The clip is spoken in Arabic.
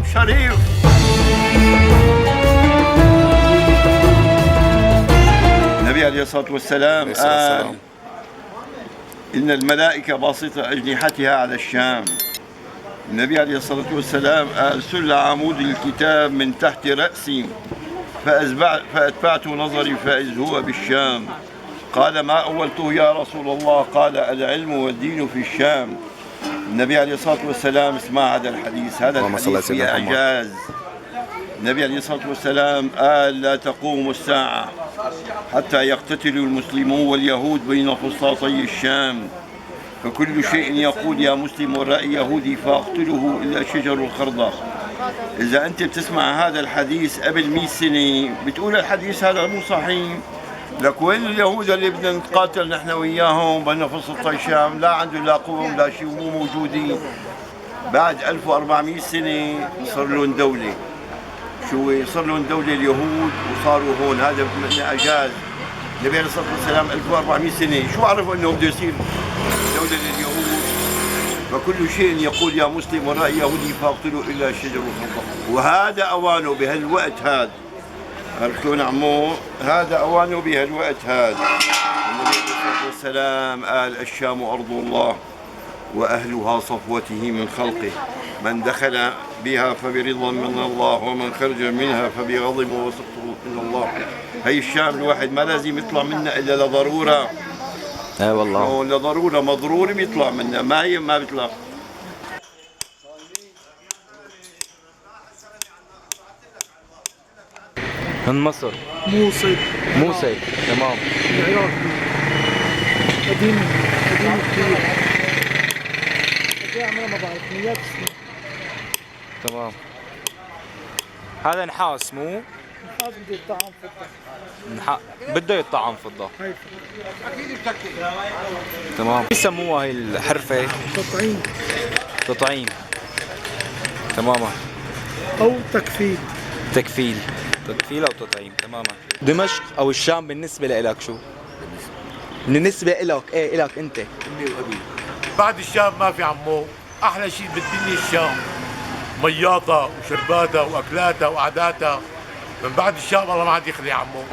الشام شريف. النبي عليه الصلاة والسلام قال إن الملائكة باسطة أجنحتها على الشام. النبي عليه الصلاة والسلام قال سل عمود الكتاب من تحت رأسي فأتبعت نظري فإذ هو بالشام. قال ما أولته يا رسول الله؟ قال العلم والدين في الشام. النبي عليه الصلاة والسلام اسمع هذا الحديث، هذا الحديث فيه إعجاز. النبي عليه الصلاة والسلام قال لا تقوم الساعة حتى يقتتل المسلمون واليهود بين فسطاطي الشام، فكل شيء يقول يا مسلم والرأي يهودي فاقتله إلا شجر الخردة. إذا أنت بتسمع هذا الحديث قبل 100 سنة بتقول الحديث هذا مو صحيح. لك وين اليهود اللي بدنا نتقاتل نحن وياهم بين فسطاطي الشام؟ لا عندهم لا قوم لا شيء ومو موجودين. بعد 1400 سنة صار لهم دولة. شو صار لهم دولة اليهود وصاروا هون. هذا من إعجاز. النبي عليه الصلاة والسلام 1400 سنة شو عرفوا انه بده يصير دولة لليهود؟ فكل شيء يقول يا مسلم والرأي يهودي فاقتلوا الا شجر الخردة. وهذا اوانه بهالوقت هذا. عرفت شلون عمو؟ هذا اوانه بهالوقت هذا. النبي عليه الصلاة والسلام قال الشام ارض الله واهلها صفوته من خلقه، من دخل بها فبرضا من الله ومن خرج منها فبغضب وسخط من الله. هي الشام الواحد ما لازم يطلع منها الا لضروره. اي والله لضروره مضروري بيطلع منها، ما بيطلع. من مصر. موصل تمام. العراق قديم كثير. قد ايه عمرها ما بعرف، مئات السنين. تمام. هذا نحاس مو؟ نحاس بده يطعم فضة. بده يطعم فضة. هاي تمام. يسموها هي الحرفة؟ تطعيم. تماما. أو تكفيل. تكفيل أو تطعيم. تماما. دمشق أو الشام بالنسبة لإلك شو؟ بالنسبة إلك إيه إلك أنت؟ أمي وأبي. بعد الشام ما في عمو. أحلى شيء بالدنيا الشام. مياطها وشرباتها وأكلاتها وقعداتها. من بعد الشام والله ما عاد يخلي عمو.